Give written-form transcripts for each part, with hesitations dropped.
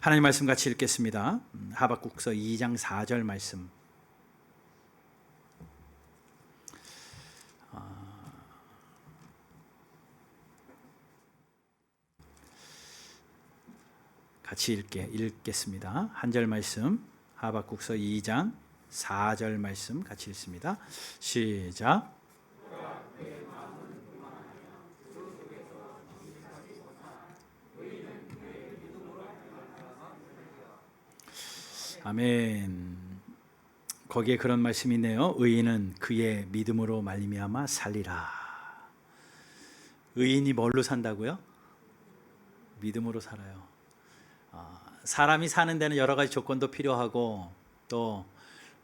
하나님 말씀 같이 읽겠습니다. 하박국서 2장 4절 말씀. 같이 읽겠습니다. 한 절 말씀, 하박국서 2장 4절 말씀 같이 읽습니다. 시작. 아멘. 거기에 그런 말씀이 있네요. 의인은 그의 믿음으로 말미암아 살리라. 의인이 뭘로 산다고요? 믿음으로 살아요. 사람이 사는 데는 여러 가지 조건도 필요하고 또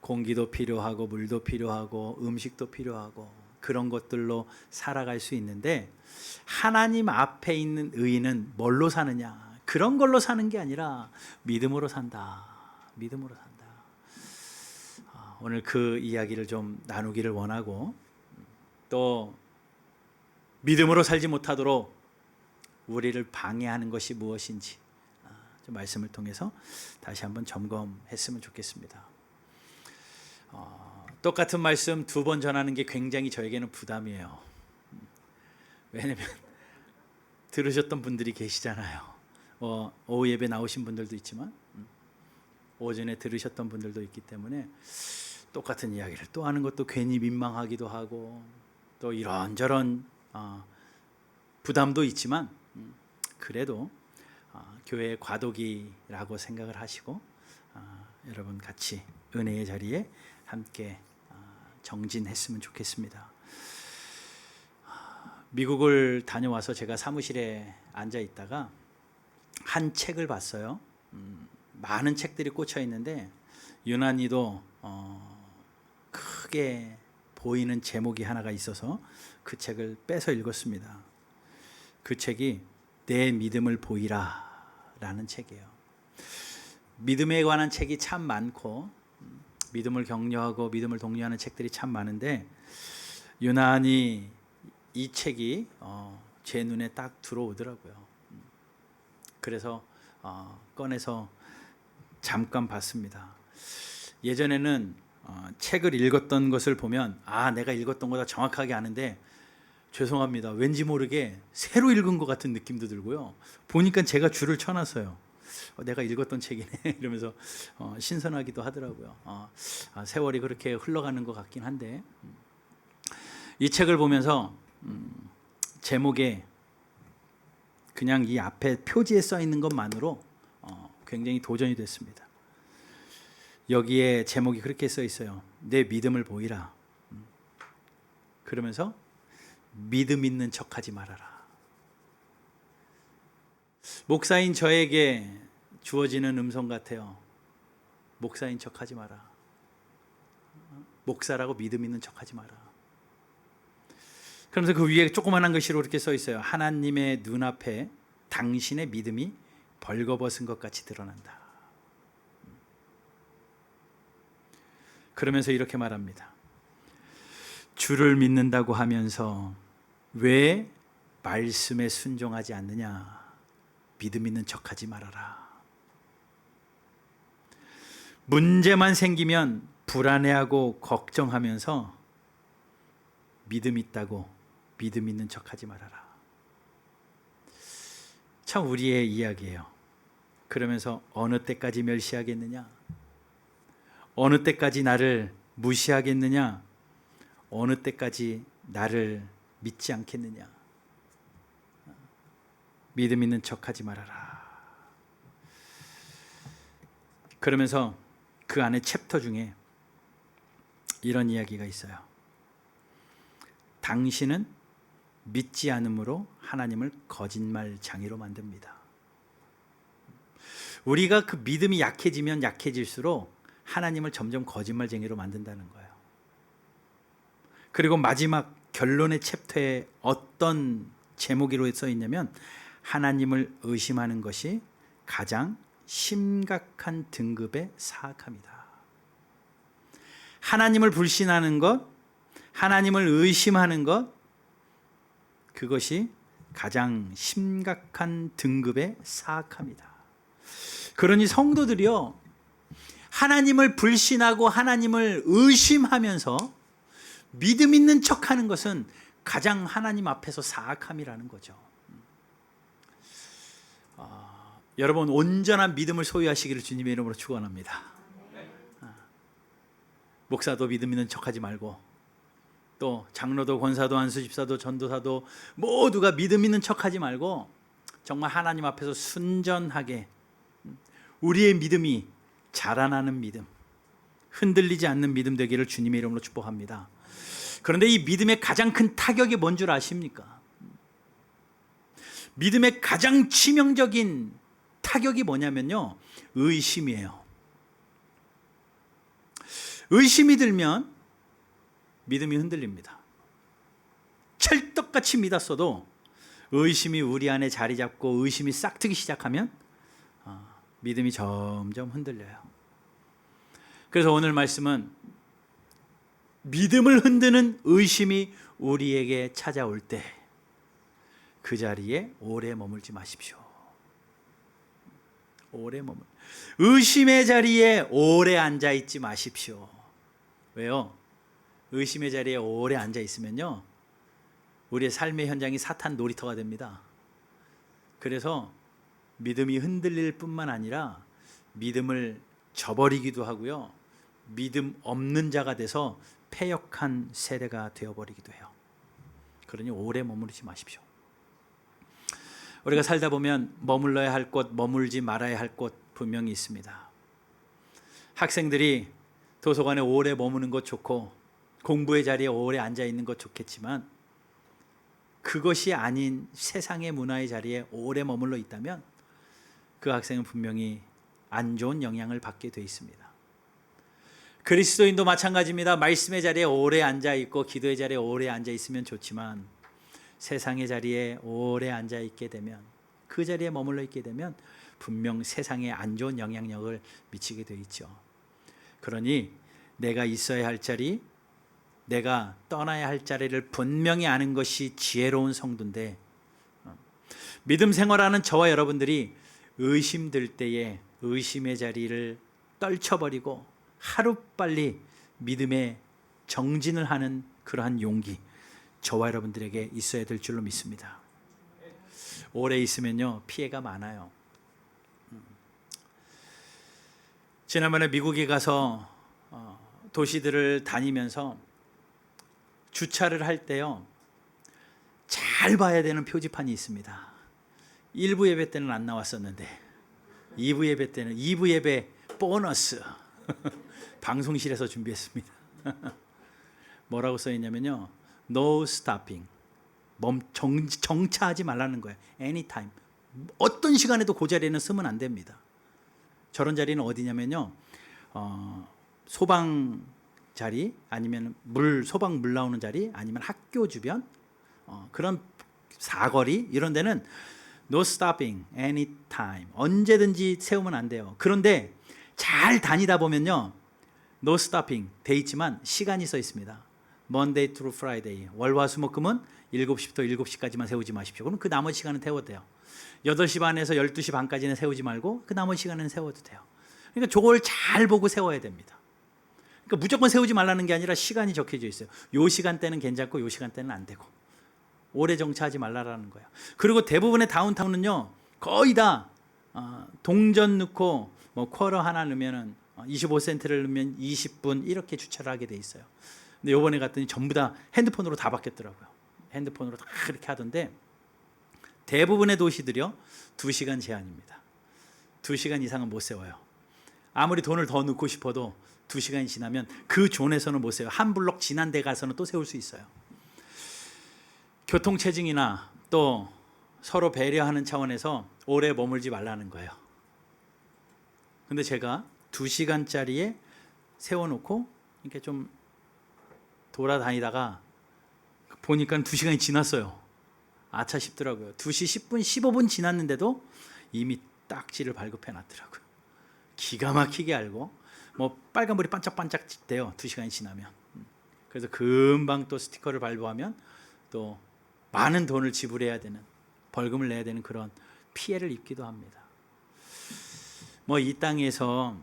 공기도 필요하고 물도 필요하고 음식도 필요하고 그런 것들로 살아갈 수 있는데 하나님 앞에 있는 의인은 뭘로 사느냐? 그런 걸로 사는 게 아니라 믿음으로 산다. 믿음으로 산다. 오늘 그 이야기를 좀 나누기를 원하고 또 믿음으로 살지 못하도록 우리를 방해하는 것이 무엇인지 좀 말씀을 통해서 다시 한번 점검했으면 좋겠습니다. 똑같은 말씀 두 번 전하는 게 굉장히 저에게는 부담이에요. 왜냐하면 들으셨던 분들이 계시잖아요. 오후 예배 나오신 분들도 있지만 오전에 들으셨던 분들도 있기 때문에 똑같은 이야기를 또 하는 것도 괜히 민망하기도 하고 또 이런저런 부담도 있지만 그래도 교회의 과도기라고 생각을 하시고 여러분 같이 은혜의 자리에 함께 정진했으면 좋겠습니다. 미국을 다녀와서 제가 사무실에 앉아 있다가 한 책을 봤어요. 많은 책들이 꽂혀 있는데 유난히도 크게 보이는 제목이 하나가 있어서 그 책을 빼서 읽었습니다. 그 책이 내 믿음을 보이라 라는 책이에요. 믿음에 관한 책이 참 많고 믿음을 격려하고 믿음을 독려하는 책들이 참 많은데 유난히 이 책이 제 눈에 딱 들어오더라고요. 그래서 꺼내서 잠깐 봤습니다. 예전에는 책을 읽었던 것을 보면 내가 읽었던 거다 정확하게 아는데 죄송합니다. 왠지 모르게 새로 읽은 것 같은 느낌도 들고요. 보니까 제가 줄을 쳐놨어요. 내가 읽었던 책이네 이러면서 신선하기도 하더라고요. 세월이 그렇게 흘러가는 것 같긴 한데 이 책을 보면서 제목에 그냥 이 앞에 표지에 써 있는 것만으로 굉장히 도전이 됐습니다. 여기에 제목이 그렇게 써 있어요. 내 믿음을 보이라. 그러면서 믿음 있는 척하지 말아라. 목사인 저에게 주어지는 음성 같아요. 목사인 척하지 마라. 목사라고 믿음 있는 척하지 마라. 그러면서 그 위에 조그만한 글씨로 이렇게 써 있어요. 하나님의 눈앞에 당신의 믿음이 벌거벗은 것 같이 드러난다. 그러면서 이렇게 말합니다. 주를 믿는다고 하면서 왜 말씀에 순종하지 않느냐? 믿음 있는 척하지 말아라. 문제만 생기면 불안해하고 걱정하면서 믿음 있다고 믿음 있는 척하지 말아라. 참 우리의 이야기예요. 그러면서 어느 때까지 멸시하겠느냐? 어느 때까지 나를 무시하겠느냐? 어느 때까지 나를 믿지 않겠느냐? 믿음 있는 척하지 말아라. 그러면서 그 안에 챕터 중에 이런 이야기가 있어요. 당신은 믿지 않음으로 하나님을 거짓말쟁이로 만듭니다. 우리가 그 믿음이 약해지면 약해질수록 하나님을 점점 거짓말쟁이로 만든다는 거예요. 그리고 마지막 결론의 챕터에 어떤 제목으로 써 있냐면 하나님을 의심하는 것이 가장 심각한 등급의 사악함이다. 하나님을 불신하는 것, 하나님을 의심하는 것, 그것이 가장 심각한 등급의 사악함이다. 그러니 성도들이요, 하나님을 불신하고 하나님을 의심하면서 믿음 있는 척하는 것은 가장 하나님 앞에서 사악함이라는 거죠. 여러분, 온전한 믿음을 소유하시기를 주님의 이름으로 축원합니다. 목사도 믿음 있는 척하지 말고, 또 장로도 권사도 안수집사도 전도사도 모두가 믿음 있는 척하지 말고 정말 하나님 앞에서 순전하게 우리의 믿음이 자라나는 믿음, 흔들리지 않는 믿음 되기를 주님의 이름으로 축복합니다. 그런데 이 믿음의 가장 큰 타격이 뭔 줄 아십니까? 믿음의 가장 치명적인 타격이 뭐냐면요, 의심이에요. 의심이 들면 믿음이 흔들립니다. 찰떡같이 믿었어도 의심이 우리 안에 자리 잡고 의심이 싹트기 시작하면 믿음이 점점 흔들려요. 그래서 오늘 말씀은 믿음을 흔드는 의심이 우리에게 찾아올 때 그 자리에 오래 머물지 마십시오. 의심의 자리에 오래 앉아 있지 마십시오. 왜요? 의심의 자리에 오래 앉아 있으면요, 우리의 삶의 현장이 사탄 놀이터가 됩니다. 그래서 믿음이 흔들릴 뿐만 아니라 믿음을 저버리기도 하고요, 믿음 없는 자가 돼서 패역한 세대가 되어버리기도 해요. 그러니 오래 머무르지 마십시오. 우리가 살다 보면 머물러야 할 곳, 머물지 말아야 할 곳 분명히 있습니다. 학생들이 도서관에 오래 머무는 것 좋고 공부의 자리에 오래 앉아 있는 것 좋겠지만, 그것이 아닌 세상의 문화의 자리에 오래 머물러 있다면 그 학생은 분명히 안 좋은 영향을 받게 돼 있습니다. 그리스도인도 마찬가지입니다. 말씀의 자리에 오래 앉아 있고 기도의 자리에 오래 앉아 있으면 좋지만 세상의 자리에 오래 앉아 있게 되면, 그 자리에 머물러 있게 되면 분명 세상에 안 좋은 영향력을 미치게 돼 있죠. 그러니 내가 있어야 할 자리, 내가 떠나야 할 자리를 분명히 아는 것이 지혜로운 성도인데, 믿음 생활하는 저와 여러분들이 의심될 때에 의심의 자리를 떨쳐버리고 하루빨리 믿음의 정진을 하는 그러한 용기, 저와 여러분들에게 있어야 될 줄로 믿습니다. 오래 있으면요, 피해가 많아요. 지난번에 미국에 가서 도시들을 다니면서 주차를 할 때요, 잘 봐야 되는 표지판이 있습니다. 1부 예배 때는 안 나왔었는데 2부 예배 때는 2부 예배 보너스 방송실에서 준비했습니다. 뭐라고 써 있냐면요, No stopping, 정차하지 말라는 거예요. Anytime, 어떤 시간에도 그 자리에는 쓰면 안 됩니다. 저런 자리는 어디냐면요, 소방 자리, 아니면 소방 물 나오는 자리, 아니면 학교 주변, 그런 사거리, 이런 데는 No stopping, anytime, 언제든지 세우면 안 돼요. 그런데 잘 다니다 보면요, No stopping 돼 있지만 시간이 써 있습니다. Monday through Friday, 월화수목금은 7시부터 7시까지만 세우지 마십시오. 그럼 그 나머지 시간은 태워도 돼요. 8시 반에서 12시 반까지는 세우지 말고 그 나머지 시간은 세워도 돼요. 그러니까 저걸 잘 보고 세워야 됩니다. 그러니까 무조건 세우지 말라는 게 아니라 시간이 적혀져 있어요. 요 시간대는 괜찮고 요 시간대는 안 되고, 오래 정차하지 말라라는 거예요. 그리고 대부분의 다운타운은요, 거의 다 동전 넣고 쿼터 하나 넣으면은 25센트를 넣으면 20분 이렇게 주차를 하게 돼 있어요. 근데 요번에 갔더니 전부 다 핸드폰으로 다 바뀌었더라고요. 핸드폰으로 다 그렇게 하던데, 대부분의 도시들이요 2시간 제한입니다. 2시간 이상은 못 세워요. 아무리 돈을 더 넣고 싶어도 2시간이 지나면 그 존에서는 못 세워요. 한 블록 지난 데 가서는 또 세울 수 있어요. 교통체증이나 또 서로 배려하는 차원에서 오래 머물지 말라는 거예요. 근데 제가 2시간짜리에 세워놓고 이렇게 좀 돌아다니다가 보니까 2시간이 지났어요. 아차 싶더라고요. 2시 10분, 15분 지났는데도 이미 딱지를 발급해 놨더라고요. 기가 막히게 알고, 빨간불이 반짝반짝 돼요, 2시간이 지나면. 그래서 금방 또 스티커를 발부하면 또 많은 돈을 지불해야 되는, 벌금을 내야 되는 그런 피해를 입기도 합니다. 뭐 이 땅에서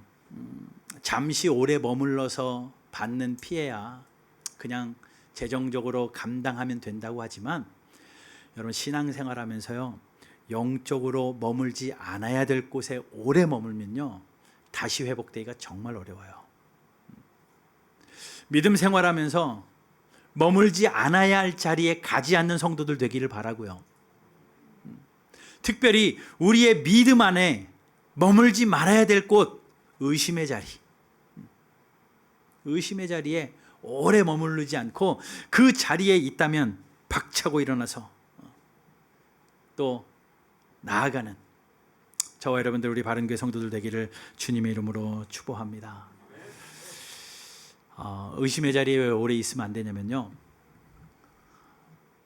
잠시 오래 머물러서 받는 피해야 그냥 재정적으로 감당하면 된다고 하지만, 여러분 신앙생활하면서요, 영적으로 머물지 않아야 될 곳에 오래 머물면요, 다시 회복되기가 정말 어려워요. 믿음 생활하면서 머물지 않아야 할 자리에 가지 않는 성도들 되기를 바라고요. 특별히 우리의 믿음 안에 머물지 말아야 될 곳, 의심의 자리. 의심의 자리에 오래 머무르지 않고 그 자리에 있다면 박차고 일어나서 또 나아가는 저와 여러분들, 우리 바른교회 성도들 되기를 주님의 이름으로 축복합니다. 의심의 자리에 왜 오래 있으면 안 되냐면요,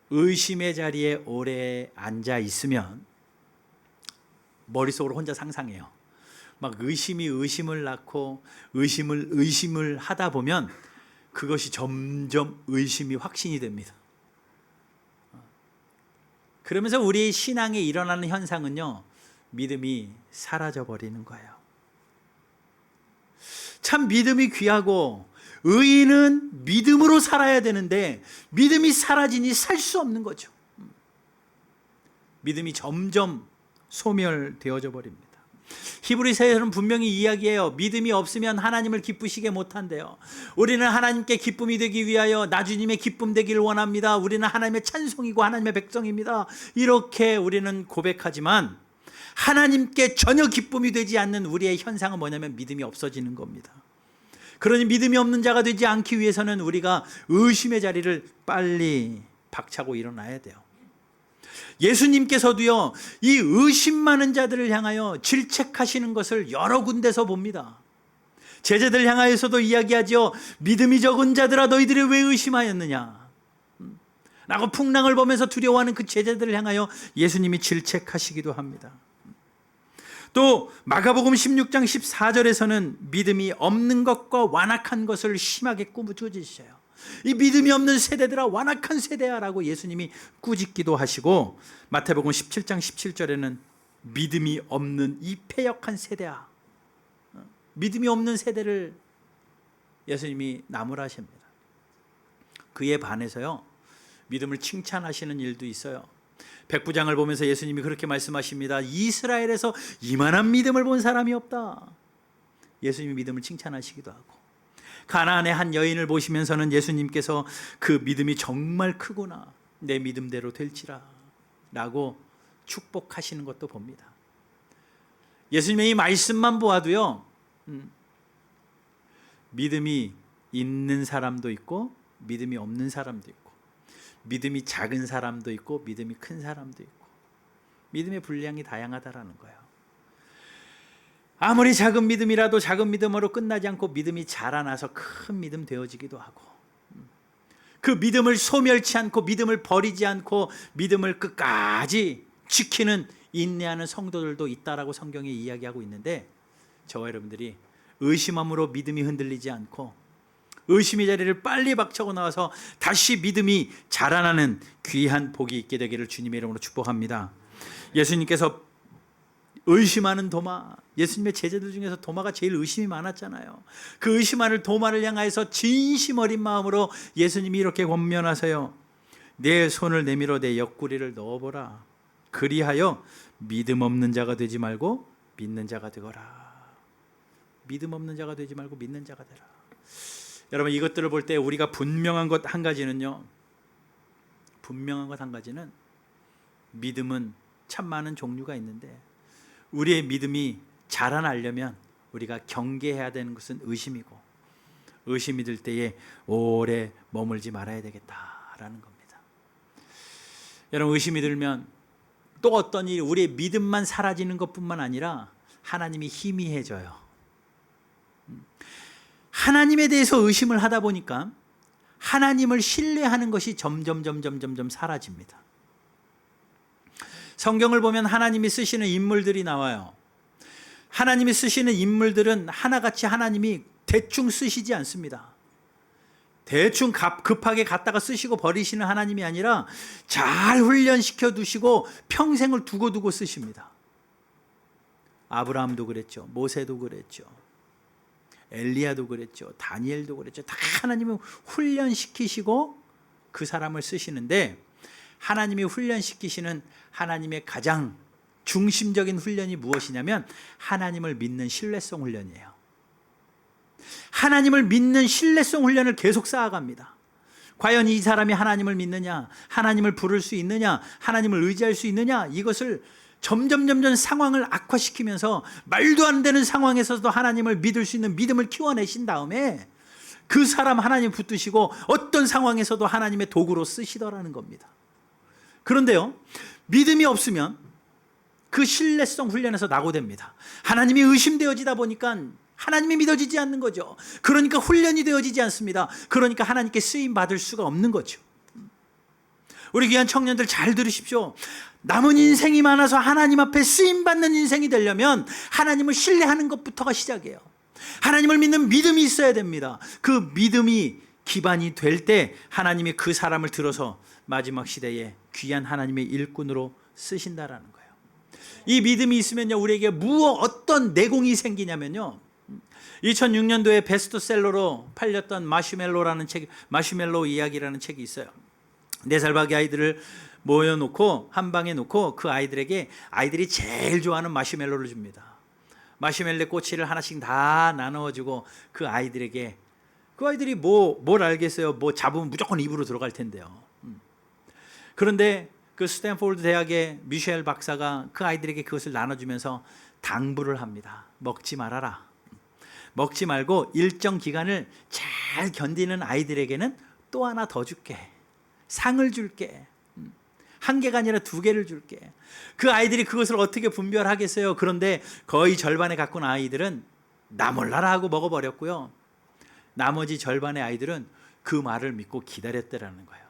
의심의 자리에 오래 앉아 있으면 머릿속으로 혼자 상상해요. 막 의심이 의심을 낳고 의심을 하다 보면 그것이 점점 의심이 확신이 됩니다. 그러면서 우리 신앙에 일어나는 현상은요, 믿음이 사라져 버리는 거예요. 참 믿음이 귀하고 의인은 믿음으로 살아야 되는데 믿음이 사라지니 살 수 없는 거죠. 믿음이 점점 소멸되어져 버립니다. 히브리서에서는 분명히 이야기해요. 믿음이 없으면 하나님을 기쁘시게 못한대요. 우리는 하나님께 기쁨이 되기 위하여 나주님의 기쁨 되기를 원합니다. 우리는 하나님의 찬송이고 하나님의 백성입니다. 이렇게 우리는 고백하지만 하나님께 전혀 기쁨이 되지 않는 우리의 현상은 뭐냐면 믿음이 없어지는 겁니다. 그러니 믿음이 없는 자가 되지 않기 위해서는 우리가 의심의 자리를 빨리 박차고 일어나야 돼요. 예수님께서도요, 이 의심 많은 자들을 향하여 질책하시는 것을 여러 군데서 봅니다. 제자들 향하여서도 이야기하죠. 믿음이 적은 자들아, 너희들이 왜 의심하였느냐 라고 풍랑을 보면서 두려워하는 그 제자들을 향하여 예수님이 질책하시기도 합니다. 또 마가복음 16장 14절에서는 믿음이 없는 것과 완악한 것을 심하게 꾸짖으셔요. 이 믿음이 없는 세대들아, 완악한 세대야 라고 예수님이 꾸짖기도 하시고, 마태복음 17장 17절에는 믿음이 없는 이 패역한 세대야, 믿음이 없는 세대를 예수님이 나무라십니다. 그에 반해서요, 믿음을 칭찬하시는 일도 있어요. 백부장을 보면서 예수님이 그렇게 말씀하십니다. 이스라엘에서 이만한 믿음을 본 사람이 없다. 예수님이 믿음을 칭찬하시기도 하고, 가나안의 한 여인을 보시면서는 예수님께서 그 믿음이 정말 크구나, 내 믿음대로 될지라 라고 축복하시는 것도 봅니다. 예수님의 이 말씀만 보아도요, 믿음이 있는 사람도 있고 믿음이 없는 사람도 있고, 믿음이 작은 사람도 있고 믿음이 큰 사람도 있고, 믿음의 분량이 다양하다라는 거예요. 아무리 작은 믿음이라도 작은 믿음으로 끝나지 않고 믿음이 자라나서 큰 믿음 되어지기도 하고, 그 믿음을 소멸치 않고 믿음을 버리지 않고 믿음을 끝까지 지키는 인내하는 성도들도 있다라고 성경이 이야기하고 있는데, 저와 여러분들이 의심함으로 믿음이 흔들리지 않고 의심의 자리를 빨리 박차고 나와서 다시 믿음이 자라나는 귀한 복이 있게 되기를 주님의 이름으로 축복합니다. 예수님께서 의심하는 도마, 예수님의 제자들 중에서 도마가 제일 의심이 많았잖아요. 그 의심하는 도마를 향하여서 진심 어린 마음으로 예수님이 이렇게 권면하세요. 내 손을 내밀어 내 옆구리를 넣어보라. 그리하여 믿음 없는 자가 되지 말고 믿는 자가 되거라. 믿음 없는 자가 되지 말고 믿는 자가 되라. 여러분, 이것들을 볼 때 우리가 분명한 것 한 가지는요, 분명한 것 한 가지는, 믿음은 참 많은 종류가 있는데 우리의 믿음이 자라나려면 우리가 경계해야 되는 것은 의심이고, 의심이 들 때에 오래 머물지 말아야 되겠다라는 겁니다. 여러분, 의심이 들면 또 어떤 일이, 우리의 믿음만 사라지는 것뿐만 아니라 하나님이 희미해져요. 하나님에 대해서 의심을 하다 보니까 하나님을 신뢰하는 것이 점점 사라집니다. 성경을 보면 하나님이 쓰시는 인물들이 나와요. 하나님이 쓰시는 인물들은 하나같이 하나님이 대충 쓰시지 않습니다. 대충 급하게 갖다가 쓰시고 버리시는 하나님이 아니라 잘 훈련시켜 두시고 평생을 두고 쓰십니다. 아브라함도 그랬죠. 모세도 그랬죠. 엘리야도 그랬죠. 다니엘도 그랬죠. 다 하나님은 훈련시키시고 그 사람을 쓰시는데, 하나님이 훈련시키시는 하나님의 가장 중심적인 훈련이 무엇이냐면 하나님을 믿는 신뢰성 훈련이에요. 하나님을 믿는 신뢰성 훈련을 계속 쌓아갑니다. 과연 이 사람이 하나님을 믿느냐, 하나님을 부를 수 있느냐, 하나님을 의지할 수 있느냐, 이것을 점점 상황을 악화시키면서 말도 안 되는 상황에서도 하나님을 믿을 수 있는 믿음을 키워내신 다음에 그 사람 하나님 붙드시고 어떤 상황에서도 하나님의 도구로 쓰시더라는 겁니다. 그런데요, 믿음이 없으면 그 신뢰성 훈련에서 낙오됩니다. 하나님이 의심되어지다 보니까 하나님이 믿어지지 않는 거죠. 그러니까 훈련이 되어지지 않습니다. 그러니까 하나님께 쓰임 받을 수가 없는 거죠. 우리 귀한 청년들 잘 들으십시오. 남은 인생이 많아서 하나님 앞에 쓰임 받는 인생이 되려면 하나님을 신뢰하는 것부터가 시작이에요. 하나님을 믿는 믿음이 있어야 됩니다. 그 믿음이 기반이 될 때 하나님이 그 사람을 들어서 마지막 시대에 귀한 하나님의 일꾼으로 쓰신다라는 거예요. 이 믿음이 있으면요, 우리에게 어떤 내공이 생기냐면요, 2006년도에 베스트셀러로 팔렸던 마시멜로라는 책, 마시멜로 이야기라는 책이 있어요. 4살 밖의 아이들을 모여놓고 한 방에 놓고 그 아이들에게 아이들이 제일 좋아하는 마시멜로를 줍니다. 마시멜로 꼬치를 하나씩 다 나눠주고 그 아이들에게, 그 아이들이 뭘 알겠어요. 뭐 잡으면 무조건 입으로 들어갈 텐데요. 그런데 그 스탠포드 대학의 미셸 박사가 그 아이들에게 그것을 나눠주면서 당부를 합니다. 먹지 말아라. 먹지 말고 일정 기간을 잘 견디는 아이들에게는 또 하나 더 줄게. 상을 줄게. 1개가 아니라 2개를 줄게. 그 아이들이 그것을 어떻게 분별하겠어요? 그런데 거의 절반에 가까운 아이들은 나 몰라라 하고 먹어버렸고요. 나머지 절반의 아이들은 그 말을 믿고 기다렸다라는 거예요.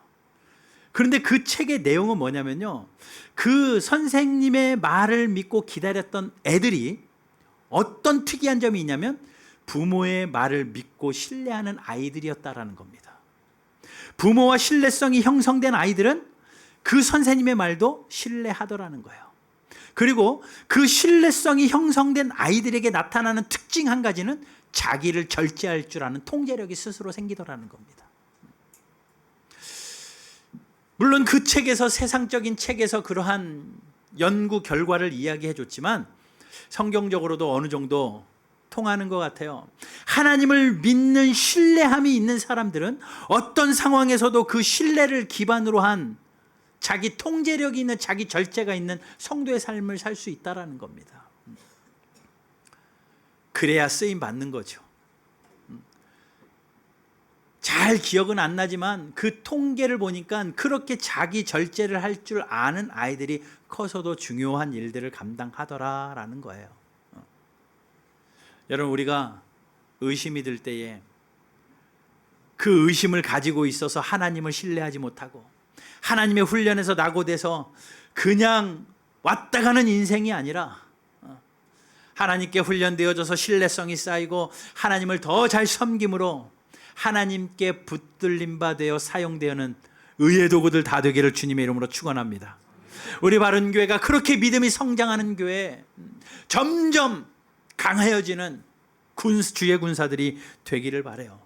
그런데 그 책의 내용은 뭐냐면요, 그 선생님의 말을 믿고 기다렸던 애들이 어떤 특이한 점이 있냐면 부모의 말을 믿고 신뢰하는 아이들이었다라는 겁니다. 부모와 신뢰성이 형성된 아이들은 그 선생님의 말도 신뢰하더라는 거예요. 그리고 그 신뢰성이 형성된 아이들에게 나타나는 특징 한 가지는 자기를 절제할 줄 아는 통제력이 스스로 생기더라는 겁니다. 물론 그 책에서, 세상적인 책에서 그러한 연구 결과를 이야기해 줬지만 성경적으로도 어느 정도 통하는 것 같아요. 하나님을 믿는 신뢰함이 있는 사람들은 어떤 상황에서도 그 신뢰를 기반으로 한 자기 통제력이 있는, 자기 절제가 있는 성도의 삶을 살 수 있다는 겁니다. 그래야 쓰임 받는 거죠. 잘 기억은 안 나지만 그 통계를 보니까 그렇게 자기 절제를 할 줄 아는 아이들이 커서도 중요한 일들을 감당하더라라는 거예요. 여러분, 우리가 의심이 들 때에 그 의심을 가지고 있어서 하나님을 신뢰하지 못하고 하나님의 훈련에서 낙오돼서 그냥 왔다 가는 인생이 아니라 하나님께 훈련되어져서 신뢰성이 쌓이고 하나님을 더 잘 섬김으로 하나님께 붙들림 바 되어 사용되어는 의의 도구들 다 되기를 주님의 이름으로 축원합니다. 우리 바른교회가 그렇게 믿음이 성장하는 교회, 점점 강하여지는 주의 군사들이 되기를 바라요.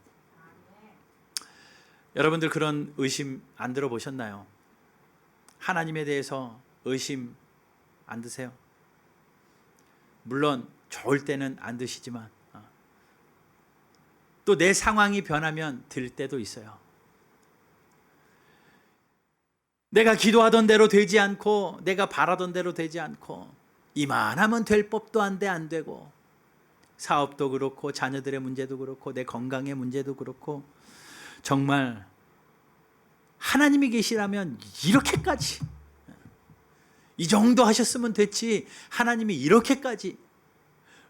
여러분들 그런 의심 안 들어보셨나요? 하나님에 대해서 의심 안 드세요? 물론 좋을 때는 안 드시지만 또 내 상황이 변하면 들 때도 있어요. 내가 기도하던 대로 되지 않고 내가 바라던 대로 되지 않고 이만하면 될 법도 안 되고 사업도 그렇고 자녀들의 문제도 그렇고 내 건강의 문제도 그렇고 정말 하나님이 계시라면 이렇게까지 이 정도 하셨으면 됐지 하나님이 이렇게까지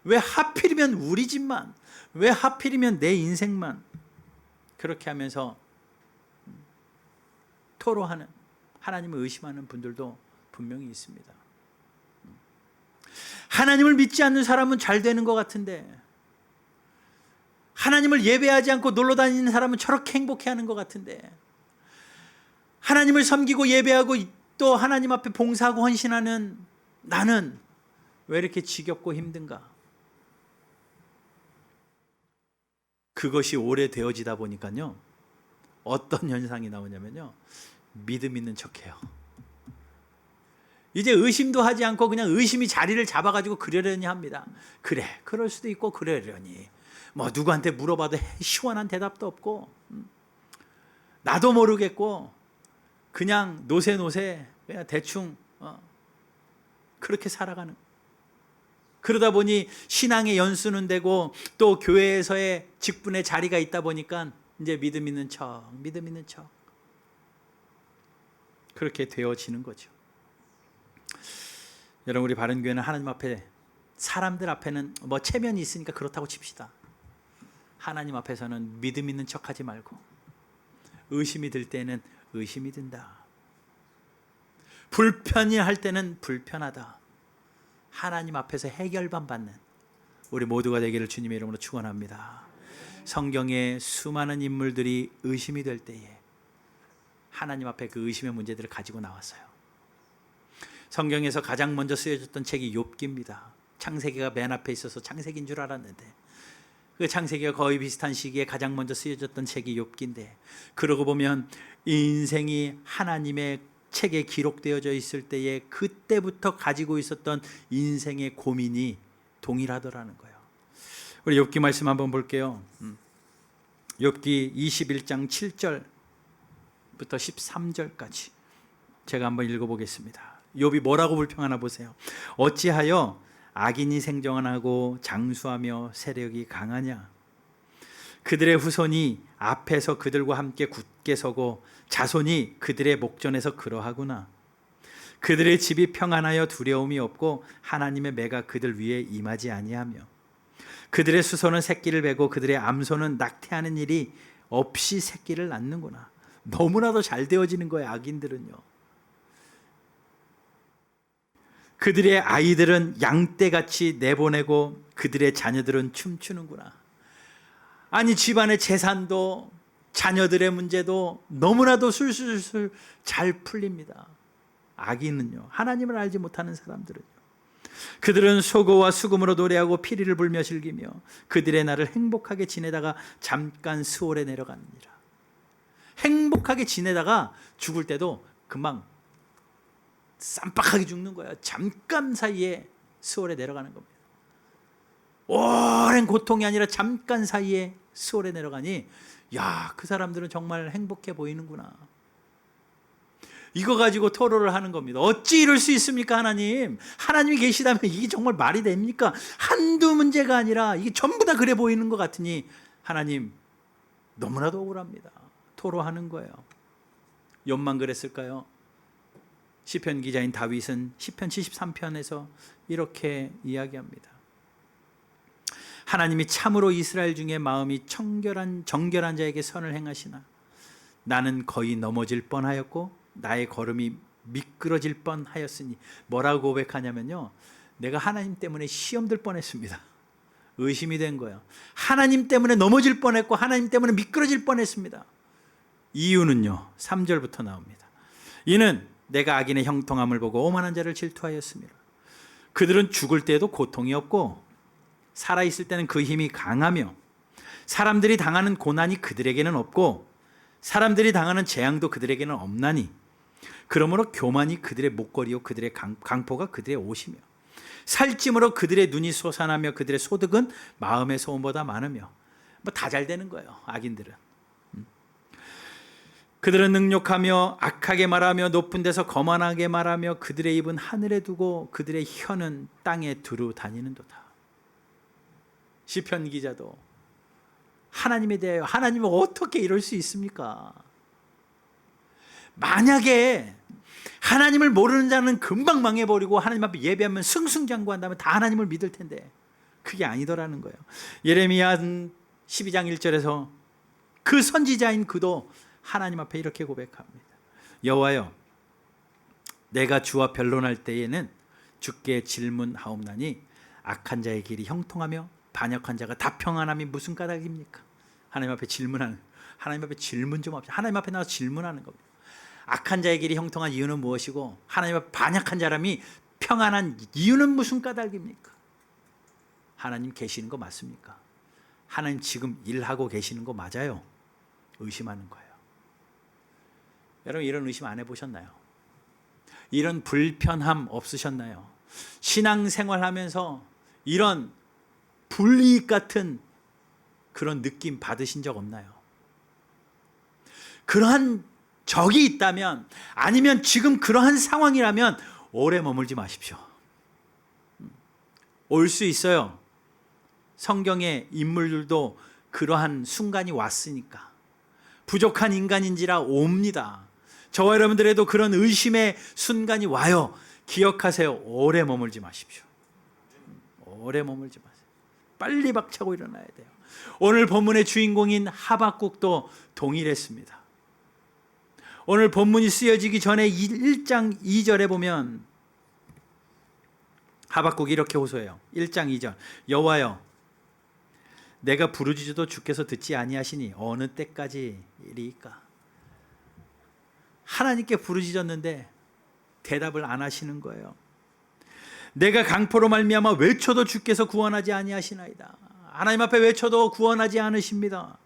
왜 하필이면 우리 집만 왜 하필이면 내 인생만 그렇게 하면서 토로하는 하나님을 의심하는 분들도 분명히 있습니다. 하나님을 믿지 않는 사람은 잘 되는 것 같은데 하나님을 예배하지 않고 놀러 다니는 사람은 저렇게 행복해하는 것 같은데 하나님을 섬기고 예배하고 또 하나님 앞에 봉사하고 헌신하는 나는 왜 이렇게 지겹고 힘든가? 그것이 오래되어지다 보니까요, 어떤 현상이 나오냐면요, 믿음 있는 척해요. 이제 의심도 하지 않고 그냥 의심이 자리를 잡아가지고 그러려니 합니다. 그래, 그럴 수도 있고 그러려니. 뭐 누구한테 물어봐도 시원한 대답도 없고, 나도 모르겠고, 그냥 노세 그냥 대충 그렇게 살아가는. 그러다 보니 신앙의 연수는 되고 또 교회에서의 직분의 자리가 있다 보니까 이제 믿음 있는 척 그렇게 되어지는 거죠. 여러분, 우리 바른교회는 하나님 앞에, 사람들 앞에는 뭐 체면이 있으니까 그렇다고 칩시다. 하나님 앞에서는 믿음 있는 척하지 말고 의심이 들 때는 의심이 든다. 불편이 할 때는 불편하다. 하나님 앞에서 해결만 받는 우리 모두가 되기를 주님의 이름으로 축원합니다. 성경에 수많은 인물들이 의심이 될 때에 하나님 앞에 그 의심의 문제들을 가지고 나왔어요. 성경에서 가장 먼저 쓰여졌던 책이 욥기입니다. 창세기가 맨 앞에 있어서 창세기인 줄 알았는데 그 창세기가 거의 비슷한 시기에 가장 먼저 쓰여졌던 책이 욥기인데, 그러고 보면 인생이 하나님의 책에 기록되어져 있을 때에 그때부터 가지고 있었던 인생의 고민이 동일하더라는 거예요. 우리 욥기 말씀 한번 볼게요. 욥기 21장 7절부터 13절까지 제가 한번 읽어보겠습니다. 욥이 뭐라고 불평하나 보세요. 어찌하여 악인이 생존하고 장수하며 세력이 강하냐? 그들의 후손이 앞에서 그들과 함께 굳게 서고 자손이 그들의 목전에서 그러하구나. 그들의 집이 평안하여 두려움이 없고 하나님의 매가 그들 위에 임하지 아니하며 그들의 수소는 새끼를 베고 그들의 암소는 낙태하는 일이 없이 새끼를 낳는구나. 너무나도 잘 되어지는 거예요, 악인들은요. 그들의 아이들은 양떼같이 내보내고 그들의 자녀들은 춤추는구나. 아니, 집안의 재산도 자녀들의 문제도 너무나도 술술술 잘 풀립니다. 악인은요, 하나님을 알지 못하는 사람들은요, 그들은 소고와 수금으로 노래하고 피리를 불며 즐기며 그들의 날을 행복하게 지내다가 잠깐 수월에 내려가느니라. 행복하게 지내다가 죽을 때도 금방 쌈박하게 죽는 거야. 잠깐 사이에 수월에 내려가는 겁니다. 오랜 고통이 아니라 잠깐 사이에 수월에 내려가니, 야, 그 사람들은 정말 행복해 보이는구나. 이거 가지고 토로를 하는 겁니다. 어찌 이럴 수 있습니까, 하나님? 하나님이 계시다면 이게 정말 말이 됩니까? 한두 문제가 아니라 이게 전부 다 그래 보이는 것 같으니 하나님 너무나도 억울합니다. 토로하는 거예요. 욥만 그랬을까요? 시편 기자인 다윗은 시편 73편에서 이렇게 이야기합니다. 하나님이 참으로 이스라엘 중에 마음이 정결한 자에게 선을 행하시나 나는 거의 넘어질 뻔하였고 나의 걸음이 미끄러질 뻔하였으니. 뭐라고 고백하냐면요, 내가 하나님 때문에 시험 들 뻔했습니다. 의심이 된 거예요. 하나님 때문에 넘어질 뻔했고 하나님 때문에 미끄러질 뻔했습니다. 이유는요, 3절부터 나옵니다. 이는 내가 악인의 형통함을 보고 오만한 자를 질투하였습니다. 그들은 죽을 때에도 고통이 없고 살아있을 때는 그 힘이 강하며 사람들이 당하는 고난이 그들에게는 없고 사람들이 당하는 재앙도 그들에게는 없나니 그러므로 교만이 그들의 목걸이요 그들의 강포가 그들의 옷이며 살찜으로 그들의 눈이 솟아나며 그들의 소득은 마음의 소원보다 많으며. 뭐 다 잘 되는 거예요, 악인들은. 그들은 능욕하며 악하게 말하며 높은 데서 거만하게 말하며 그들의 입은 하늘에 두고 그들의 혀는 땅에 두루 다니는도다. 시편 기자도 하나님에 대하여 하나님은 어떻게 이럴 수 있습니까? 만약에 하나님을 모르는 자는 금방 망해버리고 하나님 앞에 예배하면 승승장구한 다음에 다 하나님을 믿을 텐데 그게 아니더라는 거예요. 예레미야 12장 1절에서 그 선지자인 그도 하나님 앞에 이렇게 고백합니다. 여호와여, 내가 주와 변론할 때에는 주께 질문하옵나니 악한 자의 길이 형통하며 반역한 자가 다 평안함이 무슨 까닭입니까? 하나님 앞에 질문하는, 하나님 앞에 질문 좀 합시다. 하나님 앞에 나와서 질문하는 겁니다. 악한 자의 길이 형통한 이유는 무엇이고 하나님 앞에 반역한 사람이 평안한 이유는 무슨 까닭입니까? 하나님 계시는 거 맞습니까? 하나님 지금 일하고 계시는 거 맞아요? 의심하는 거예요. 여러분 이런 의심 안 해보셨나요? 이런 불편함 없으셨나요? 신앙생활하면서 이런 불이익 같은 그런 느낌 받으신 적 없나요? 그러한 적이 있다면, 아니면 지금 그러한 상황이라면 오래 머물지 마십시오. 올 수 있어요. 성경의 인물들도 그러한 순간이 왔으니까. 부족한 인간인지라 옵니다. 저와 여러분들에도 그런 의심의 순간이 와요. 기억하세요. 오래 머물지 마십시오. 오래 머물지 마세요. 빨리 박차고 일어나야 돼요. 오늘 본문의 주인공인 하박국도 동일했습니다. 오늘 본문이 쓰여지기 전에 1장 2절에 보면 하박국이 이렇게 호소해요. 1장 2절. 여호와여, 내가 부르짖어도 주께서 듣지 아니하시니 어느 때까지이리까? 하나님께 부르짖었는데 대답을 안 하시는 거예요. 내가 강포로 말미암아 외쳐도 주께서 구원하지 아니하시나이다. 하나님 앞에 외쳐도 구원하지 않으십니다.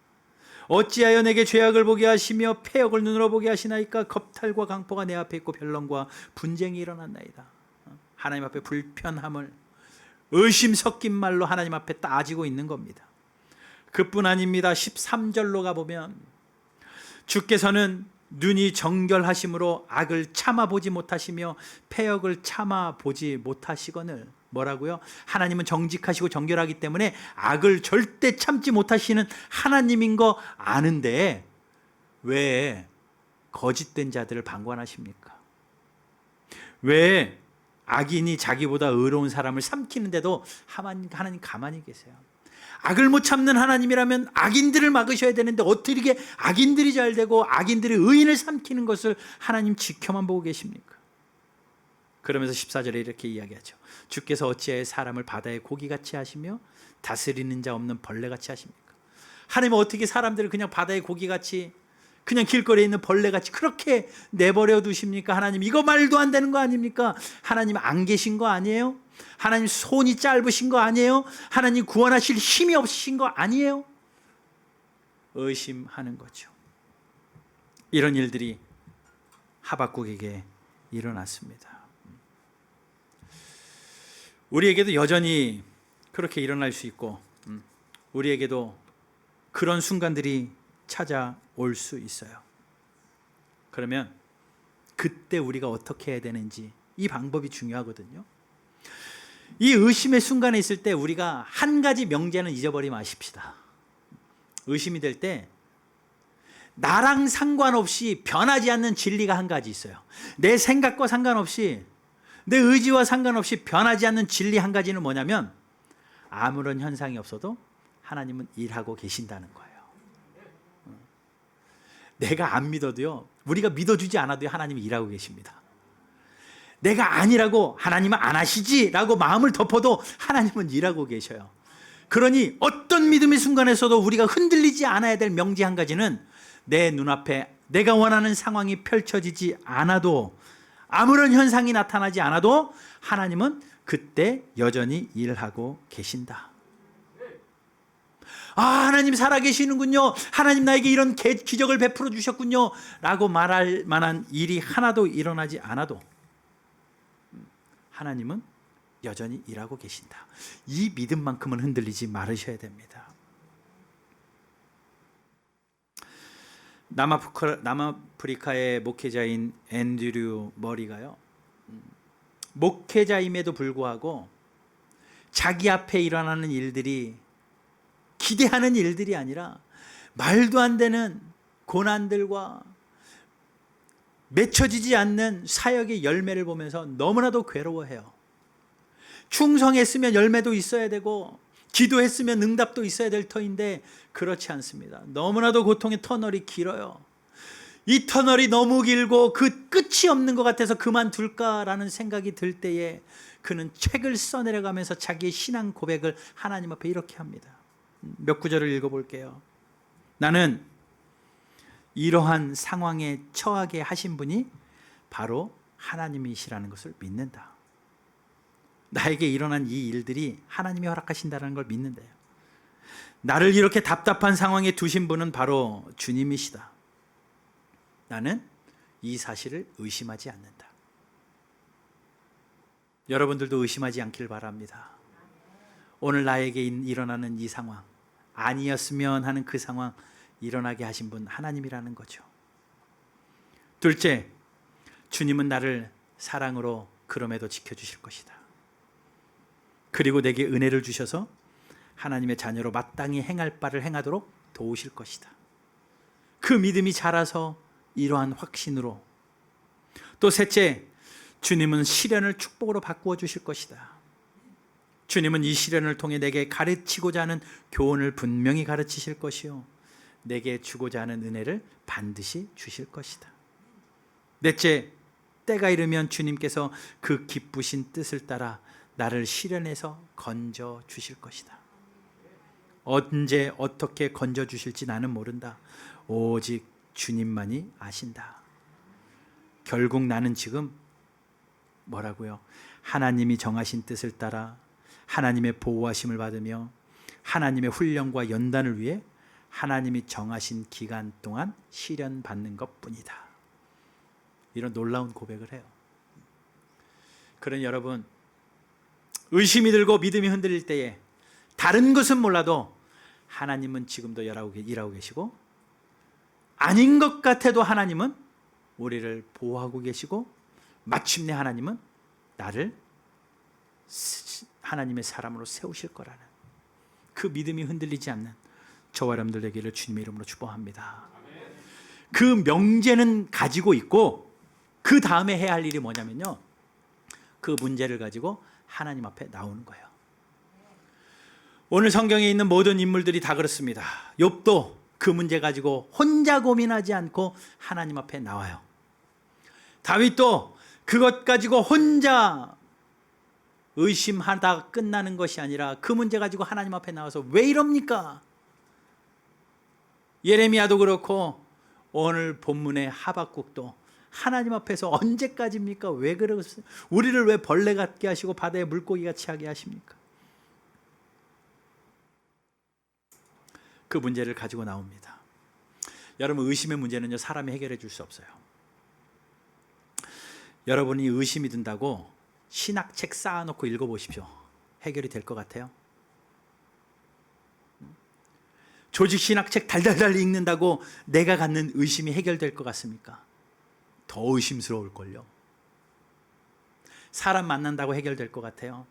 어찌하여 내게 죄악을 보게 하시며 패역을 눈으로 보게 하시나이까? 겁탈과 강포가 내 앞에 있고 변론과 분쟁이 일어났나이다. 하나님 앞에 불편함을 의심 섞인 말로 하나님 앞에 따지고 있는 겁니다. 그뿐 아닙니다. 13절로 가보면 주께서는 눈이 정결하심으로 악을 참아보지 못하시며 패역을 참아보지 못하시거늘. 뭐라고요? 하나님은 정직하시고 정결하기 때문에 악을 절대 참지 못하시는 하나님인 거 아는데 왜 거짓된 자들을 방관하십니까? 왜 악인이 자기보다 의로운 사람을 삼키는데도 하나님 가만히 계세요? 악을 못 참는 하나님이라면 악인들을 막으셔야 되는데 어떻게 악인들이 잘 되고 악인들이 의인을 삼키는 것을 하나님 지켜만 보고 계십니까? 그러면서 14절에 이렇게 이야기하죠. 주께서 어찌하여 사람을 바다의 고기같이 하시며 다스리는 자 없는 벌레같이 하십니까? 하나님은 어떻게 사람들을 그냥 바다의 고기같이, 그냥 길거리에 있는 벌레같이 그렇게 내버려 두십니까? 하나님, 이거 말도 안 되는 거 아닙니까? 하나님 안 계신 거 아니에요? 하나님 손이 짧으신 거 아니에요? 하나님 구원하실 힘이 없으신 거 아니에요? 의심하는 거죠. 이런 일들이 하박국에게 일어났습니다. 우리에게도 여전히 그렇게 일어날 수 있고, 우리에게도 그런 순간들이 찾아올 수 있어요. 그러면 그때 우리가 어떻게 해야 되는지, 이 방법이 중요하거든요. 이 의심의 순간에 있을 때 우리가 한 가지 명제는 잊어버리지 마십시다. 의심이 될 때 나랑 상관없이 변하지 않는 진리가 한 가지 있어요. 내 생각과 상관없이, 내 의지와 상관없이 변하지 않는 진리 한 가지는 뭐냐면, 아무런 현상이 없어도 하나님은 일하고 계신다는 거예요. 내가 안 믿어도요, 우리가 믿어주지 않아도 하나님이 일하고 계십니다. 내가 아니라고 하나님은 안 하시지 라고 마음을 덮어도 하나님은 일하고 계셔요. 그러니 어떤 믿음의 순간에서도 우리가 흔들리지 않아야 될 명제 한 가지는, 내 눈앞에 내가 원하는 상황이 펼쳐지지 않아도, 아무런 현상이 나타나지 않아도 하나님은 그때 여전히 일하고 계신다. 아, 하나님 살아계시는군요, 하나님 나에게 이런 기적을 베풀어 주셨군요 라고 말할 만한 일이 하나도 일어나지 않아도 하나님은 여전히 일하고 계신다. 이 믿음만큼은 흔들리지 말으셔야 됩니다. 남아프리카의 목회자인 앤드류 머리가요, 목회자임에도 불구하고 자기 앞에 일어나는 일들이 기대하는 일들이 아니라 말도 안 되는 고난들과 맺혀지지 않는 사역의 열매를 보면서 너무나도 괴로워해요. 충성했으면 열매도 있어야 되고, 기도했으면 응답도 있어야 될 터인데 그렇지 않습니다. 너무나도 고통의 터널이 길어요. 이 터널이 너무 길고 그 끝이 없는 것 같아서 그만둘까라는 생각이 들 때에 그는 책을 써내려가면서 자기의 신앙 고백을 하나님 앞에 이렇게 합니다. 몇 구절을 읽어볼게요. 나는 이러한 상황에 처하게 하신 분이 바로 하나님이시라는 것을 믿는다. 나에게 일어난 이 일들이 하나님이 허락하신다는 걸 믿는데요. 나를 이렇게 답답한 상황에 두신 분은 바로 주님이시다. 나는 이 사실을 의심하지 않는다. 여러분들도 의심하지 않길 바랍니다. 오늘 나에게 일어나는 이 상황, 아니었으면 하는 그 상황 일어나게 하신 분 하나님이라는 거죠. 둘째, 주님은 나를 사랑으로 그럼에도 지켜주실 것이다. 그리고 내게 은혜를 주셔서 하나님의 자녀로 마땅히 행할 바를 행하도록 도우실 것이다. 그 믿음이 자라서 이러한 확신으로. 또 셋째, 주님은 시련을 축복으로 바꾸어 주실 것이다. 주님은 이 시련을 통해 내게 가르치고자 하는 교훈을 분명히 가르치실 것이요, 내게 주고자 하는 은혜를 반드시 주실 것이다. 넷째, 때가 이르면 주님께서 그 기쁘신 뜻을 따라 나를 시련에서 건져 주실 것이다. 언제 어떻게 건져 주실지 나는 모른다. 오직 주님만이 아신다. 결국 나는 지금 뭐라고요? 하나님이 정하신 뜻을 따라 하나님의 보호하심을 받으며 하나님의 훈련과 연단을 위해 하나님이 정하신 기간 동안 시련 받는 것뿐이다. 이런 놀라운 고백을 해요. 그러니 여러분, 의심이 들고 믿음이 흔들릴 때에 다른 것은 몰라도 하나님은 지금도 일하고 계시고, 아닌 것 같아도 하나님은 우리를 보호하고 계시고, 마침내 하나님은 나를 하나님의 사람으로 세우실 거라는 그 믿음이 흔들리지 않는 저와 여러분들 되기를 주님의 이름으로 축복합니다. 그 명제는 가지고 있고, 그 다음에 해야 할 일이 뭐냐면요, 그 문제를 가지고 하나님 앞에 나오는 거예요. 오늘 성경에 있는 모든 인물들이 다 그렇습니다. 욥도 그 문제 가지고 혼자 고민하지 않고 하나님 앞에 나와요. 다윗도 그것 가지고 혼자 의심하다 끝나는 것이 아니라 그 문제 가지고 하나님 앞에 나와서 왜 이럽니까? 예레미야도 그렇고 오늘 본문의 하박국도 하나님 앞에서 언제까지입니까? 왜 그러세요? 우리를 왜 벌레 같게 하시고 바다에 물고기 같이 하게 하십니까? 그 문제를 가지고 나옵니다. 여러분, 의심의 문제는요, 사람이 해결해 줄 수 없어요. 여러분이 의심이 든다고 신학책 쌓아놓고 읽어보십시오. 해결이 될 것 같아요? 조직 신학책 달달달 읽는다고 내가 갖는 의심이 해결될 것 같습니까? 더 의심스러울걸요. 사람 만난다고 해결될 것 같아요?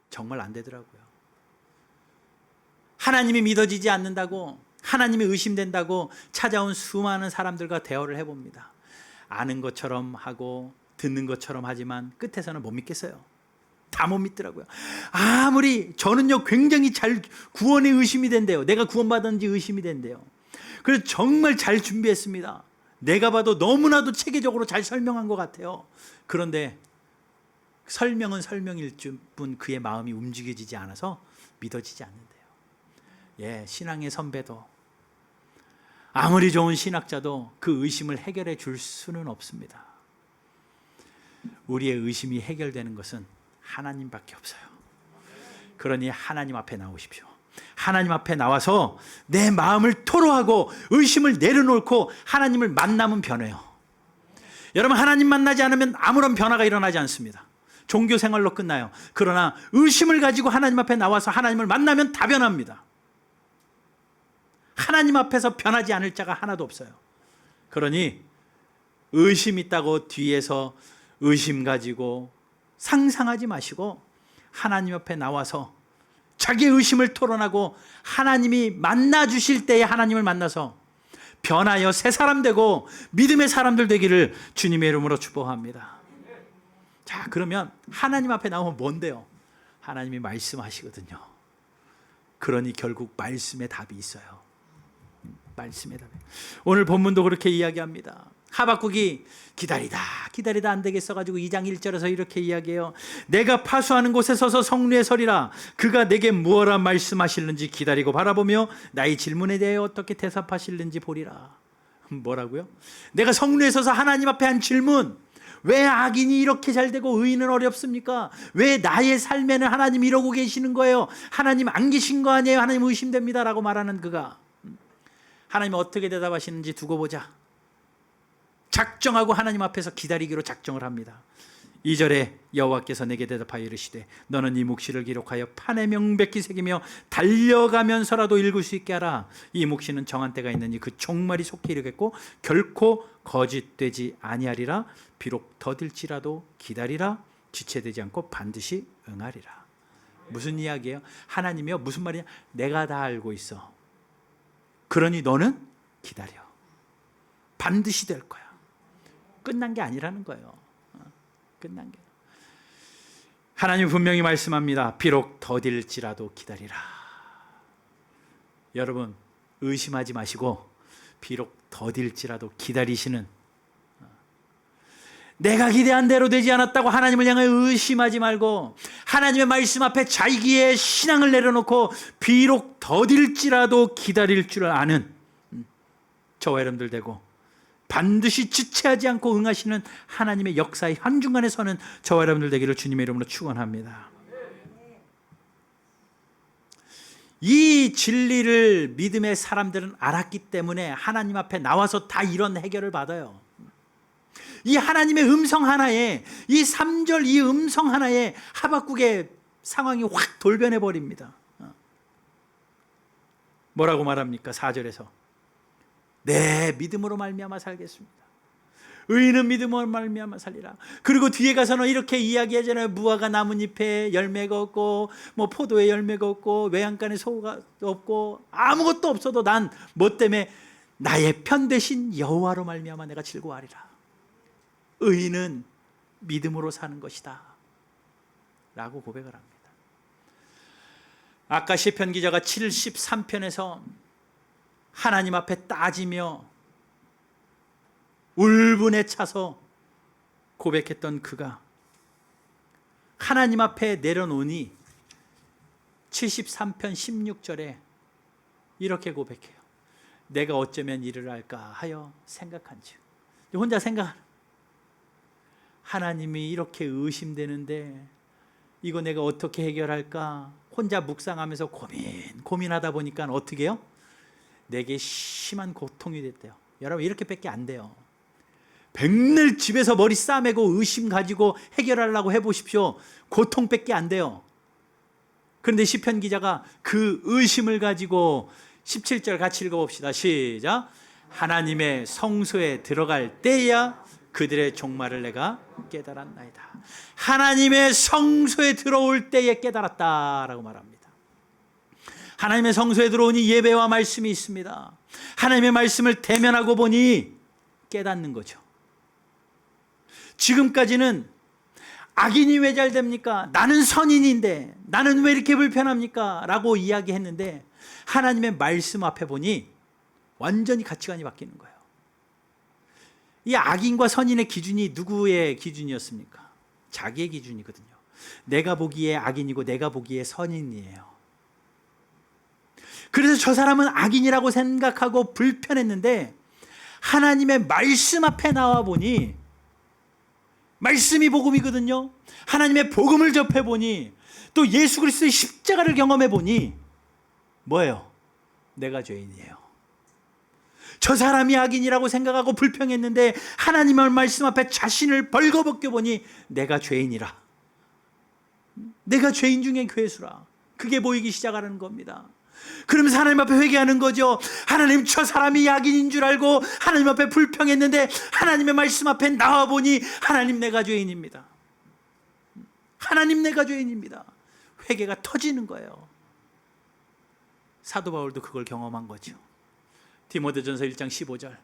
정말 안 되더라고요. 하나님이 믿어지지 않는다고, 하나님이 의심된다고 찾아온 수많은 사람들과 대화를 해봅니다. 아는 것처럼 하고 듣는 것처럼 하지만 끝에서는 못 믿겠어요. 다 못 믿더라고요. 아무리 저는요, 굉장히 잘 구원에 의심이 된대요. 내가 구원받았는지 의심이 된대요. 그래서 정말 잘 준비했습니다. 내가 봐도 너무나도 체계적으로 잘 설명한 것 같아요. 그런데 설명은 설명일 뿐 그의 마음이 움직여지지 않아서 믿어지지 않는데요. 예, 신앙의 선배도 아무리 좋은 신학자도 그 의심을 해결해 줄 수는 없습니다. 우리의 의심이 해결되는 것은 하나님밖에 없어요. 그러니 하나님 앞에 나오십시오. 하나님 앞에 나와서 내 마음을 토로하고 의심을 내려놓고 하나님을 만나면 변해요. 여러분, 하나님 만나지 않으면 아무런 변화가 일어나지 않습니다. 종교 생활로 끝나요. 그러나 의심을 가지고 하나님 앞에 나와서 하나님을 만나면 다 변합니다. 하나님 앞에서 변하지 않을 자가 하나도 없어요. 그러니 의심 있다고 뒤에서 의심 가지고 상상하지 마시고 하나님 앞에 나와서 자기의 의심을 토론하고 하나님이 만나 주실 때에 하나님을 만나서 변하여 새 사람 되고 믿음의 사람들 되기를 주님의 이름으로 축복합니다. 자, 그러면 하나님 앞에 나오면 뭔데요? 하나님이 말씀하시거든요. 그러니 결국 말씀의 답이 있어요. 말씀의 답이. 오늘 본문도 그렇게 이야기합니다. 하박국이 기다리다 안 되겠어 가지고 2장 1절에서 이렇게 이야기해요. 내가 파수하는 곳에 서서 성루에 서리라. 그가 내게 무엇라 말씀하실는지 기다리고 바라보며 나의 질문에 대하여 어떻게 대답하실는지 보리라. 뭐라고요? 내가 성루에 서서 하나님 앞에 한 질문, 왜 악인이 이렇게 잘 되고 의인은 어렵습니까? 왜 나의 삶에는 하나님 이러고 계시는 거예요? 하나님 안 계신 거 아니에요? 하나님 의심됩니다 라고 말하는 그가 하나님 어떻게 대답하시는지 두고 보자. 작정하고 하나님 앞에서 기다리기로 작정을 합니다. 2절에 여호와께서 내게 대답하여 이르시되 너는 이 묵시를 기록하여 판에 명백히 새기며 달려가면서라도 읽을 수 있게 하라. 이 묵시는 정한 때가 있느니 그 종말이 속히 이르겠고 결코 거짓되지 아니하리라. 비록 더딜지라도 기다리라. 지체되지 않고 반드시 응하리라. 무슨 이야기예요? 하나님이요 무슨 말이냐? 내가 다 알고 있어. 그러니 너는 기다려. 반드시 될 거야. 끝난 게 아니라는 거예요. 끝난 게. 하나님 분명히 말씀합니다. 비록 더딜지라도 기다리라. 여러분 의심하지 마시고 비록 더딜지라도 기다리시는, 내가 기대한 대로 되지 않았다고 하나님을 향해 의심하지 말고 하나님의 말씀 앞에 자기의 신앙을 내려놓고 비록 더딜지라도 기다릴 줄 아는 저와 여러분들 되고 반드시 지체하지 않고 응하시는 하나님의 역사의 한중간에 서는 저와 여러분들 되기를 주님의 이름으로 축원합니다. 이 진리를 믿음의 사람들은 알았기 때문에 하나님 앞에 나와서 다 이런 해결을 받아요. 이 하나님의 음성 하나에, 이 3절 이 음성 하나에 하박국의 상황이 확 돌변해 버립니다. 뭐라고 말합니까? 4절에서 내 믿음으로 말미암아 살겠습니다. 의인은 믿음으로 말미암아 살리라. 그리고 뒤에 가서는 이렇게 이야기하잖아요. 무화과 나뭇잎에 열매가 없고 뭐 포도에 열매가 없고 외양간에 소가 없고 아무것도 없어도 난 뭐 때문에 나의 편 되신 여호와로 말미암아 내가 즐거워하리라. 의인은 믿음으로 사는 것이다 라고 고백을 합니다. 아까 시편 기자가 73편에서 하나님 앞에 따지며 울분에 차서 고백했던 그가 하나님 앞에 내려놓으니 73편 16절에 이렇게 고백해요. 내가 어쩌면 이를 할까 하여 생각한즉. 혼자 생각하는, 하나님이 이렇게 의심되는데 이거 내가 어떻게 해결할까 혼자 묵상하면서 고민하다 보니까 어떻게 해요? 내게 심한 고통이 됐대요. 여러분 이렇게밖에 안 돼요. 백날 집에서 머리 싸매고 의심 가지고 해결하려고 해보십시오. 고통밖에 안 돼요. 그런데 시편 기자가 그 의심을 가지고 17절 같이 읽어봅시다. 시작. 하나님의 성소에 들어갈 때야 그들의 종말을 내가 깨달았나이다. 하나님의 성소에 들어올 때에 깨달았다라고 말합니다. 하나님의 성소에 들어오니 예배와 말씀이 있습니다. 하나님의 말씀을 대면하고 보니 깨닫는 거죠. 지금까지는 악인이 왜 잘 됩니까? 나는 선인인데 나는 왜 이렇게 불편합니까? 라고 이야기했는데 하나님의 말씀 앞에 보니 완전히 가치관이 바뀌는 거예요. 이 악인과 선인의 기준이 누구의 기준이었습니까? 자기의 기준이거든요. 내가 보기에 악인이고 내가 보기에 선인이에요. 그래서 저 사람은 악인이라고 생각하고 불편했는데 하나님의 말씀 앞에 나와 보니, 말씀이 복음이거든요. 하나님의 복음을 접해 보니 또 예수 그리스도의 십자가를 경험해 보니 뭐예요? 내가 죄인이에요. 저 사람이 악인이라고 생각하고 불평했는데 하나님의 말씀 앞에 자신을 벌거벗겨 보니 내가 죄인이라. 내가 죄인 중에 괴수라. 그게 보이기 시작하는 겁니다. 그러면서 하나님 앞에 회개하는 거죠. 하나님, 저 사람이 악인인 줄 알고 하나님 앞에 불평했는데 하나님의 말씀 앞에 나와보니 하나님, 내가 죄인입니다. 하나님, 내가 죄인입니다. 회개가 터지는 거예요. 사도 바울도 그걸 경험한 거죠. 디모데전서 1장 15절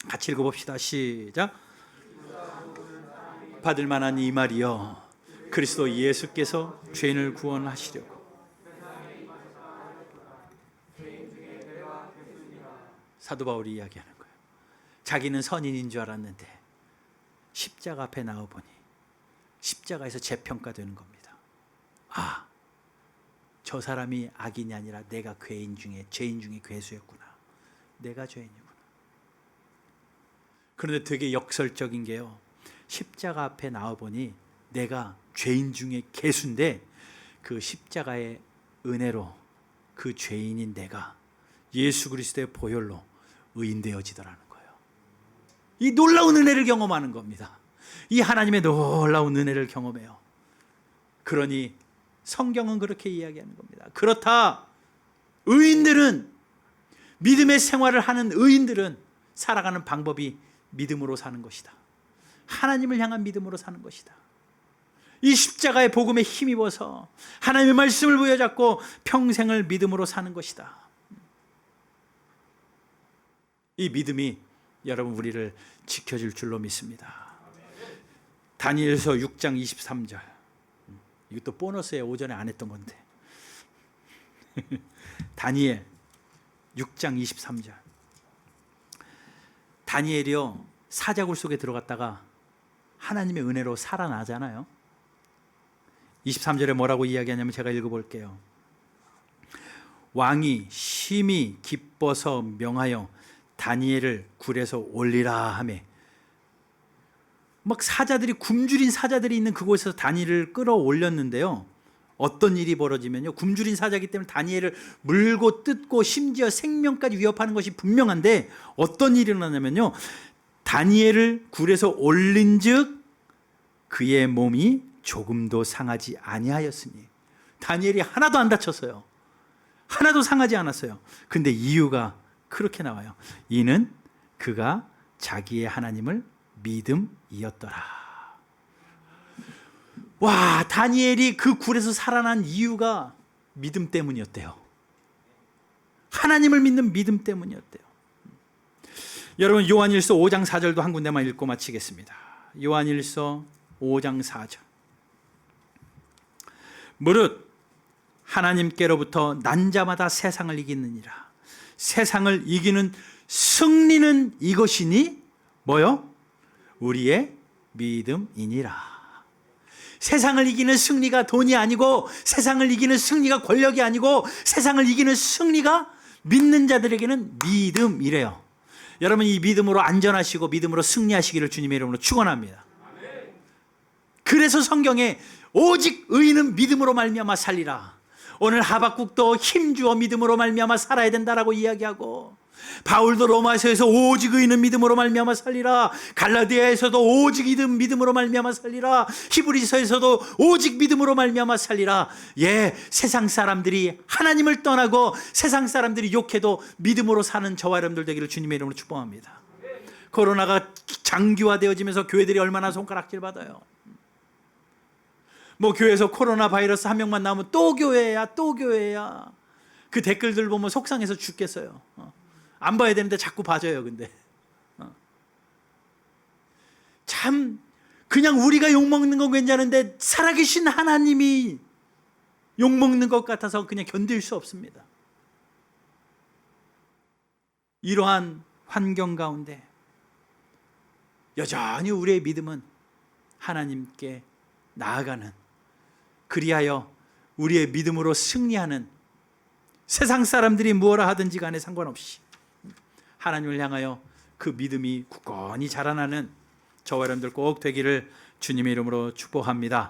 같이 읽어봅시다. 시작. 받을 만한 이 말이요 그리스도 예수께서 죄인을 구원하시려고 사도 바울이 이야기하는 거예요. 자기는 선인인 줄 알았는데 십자가 앞에 나와보니 십자가에서 재평가되는 겁니다. 아, 저 사람이 악인이 아니라 내가 죄인 중에 괴수였구나. 내가 죄인이구나. 그런데 되게 역설적인 게요, 십자가 앞에 나와보니 내가 죄인 중에 괴수인데 그 십자가의 은혜로 그 죄인인 내가 예수 그리스도의 보혈로 의인되어지더라는 거예요. 이 놀라운 은혜를 경험하는 겁니다. 이 하나님의 놀라운 은혜를 경험해요. 그러니 성경은 그렇게 이야기하는 겁니다. 그렇다, 의인들은, 믿음의 생활을 하는 의인들은 살아가는 방법이 믿음으로 사는 것이다. 하나님을 향한 믿음으로 사는 것이다. 이 십자가의 복음에 힘입어서 하나님의 말씀을 부여잡고 평생을 믿음으로 사는 것이다. 이 믿음이 여러분 우리를 지켜줄 줄로 믿습니다. 다니엘서 6장 23절. 이것도 보너스에 오전에 안 했던 건데. 다니엘 6장 23절. 다니엘이요, 사자굴 속에 들어갔다가 하나님의 은혜로 살아나잖아요. 23절에 뭐라고 이야기하냐면 제가 읽어볼게요. 왕이 심히 기뻐서 명하여 다니엘을 굴에서 올리라 하매, 막 사자들이, 굶주린 사자들이 있는 그곳에서 다니엘을 끌어올렸는데요. 어떤 일이 벌어지면요, 굶주린 사자이기 때문에 다니엘을 물고 뜯고 심지어 생명까지 위협하는 것이 분명한데 어떤 일이 일어나냐면요, 다니엘을 굴에서 올린즉 그의 몸이 조금도 상하지 아니하였으니, 다니엘이 하나도 안 다쳤어요. 하나도 상하지 않았어요. 근데 이유가 그렇게 나와요. 이는 그가 자기의 하나님을 믿음이었더라. 와, 다니엘이 그 굴에서 살아난 이유가 믿음 때문이었대요. 하나님을 믿는 믿음 때문이었대요. 여러분, 요한일서 5장 4절도 한 군데만 읽고 마치겠습니다. 요한일서 5장 4절. 무릇 하나님께로부터 난 자마다 세상을 이기느니라. 세상을 이기는 승리는 이것이니 뭐요? 우리의 믿음이니라. 세상을 이기는 승리가 돈이 아니고, 세상을 이기는 승리가 권력이 아니고, 세상을 이기는 승리가 믿는 자들에게는 믿음이래요. 여러분, 이 믿음으로 안전하시고 믿음으로 승리하시기를 주님의 이름으로 축원합니다. 그래서 성경에 오직 의인은 믿음으로 말미암아 살리라. 오늘 하박국도 힘주어 믿음으로 말미암아 살아야 된다라고 이야기하고, 바울도 로마서에서 오직 의인은 믿음으로 말미암아 살리라, 갈라디아에서도 오직 믿음으로 말미암아 살리라, 히브리서에서도 오직 믿음으로 말미암아 살리라. 예, 세상 사람들이 하나님을 떠나고 세상 사람들이 욕해도 믿음으로 사는 저와 여러분들 되기를 주님의 이름으로 축복합니다. 코로나가 장기화되어지면서 교회들이 얼마나 손가락질 받아요. 뭐 교회에서 코로나 바이러스 한 명만 나오면 또 교회야, 또 교회야. 그 댓글들 보면 속상해서 죽겠어요. 안 봐야 되는데 자꾸 봐줘요. 근데 참, 그냥 우리가 욕먹는 건 괜찮은데 살아계신 하나님이 욕먹는 것 같아서 그냥 견딜 수 없습니다. 이러한 환경 가운데 여전히 우리의 믿음은 하나님께 나아가는, 그리하여 우리의 믿음으로 승리하는, 세상 사람들이 무엇라 하든지 간에 상관없이 하나님을 향하여 그 믿음이 굳건히 자라나는 저와 여러분들 꼭 되기를 주님의 이름으로 축복합니다.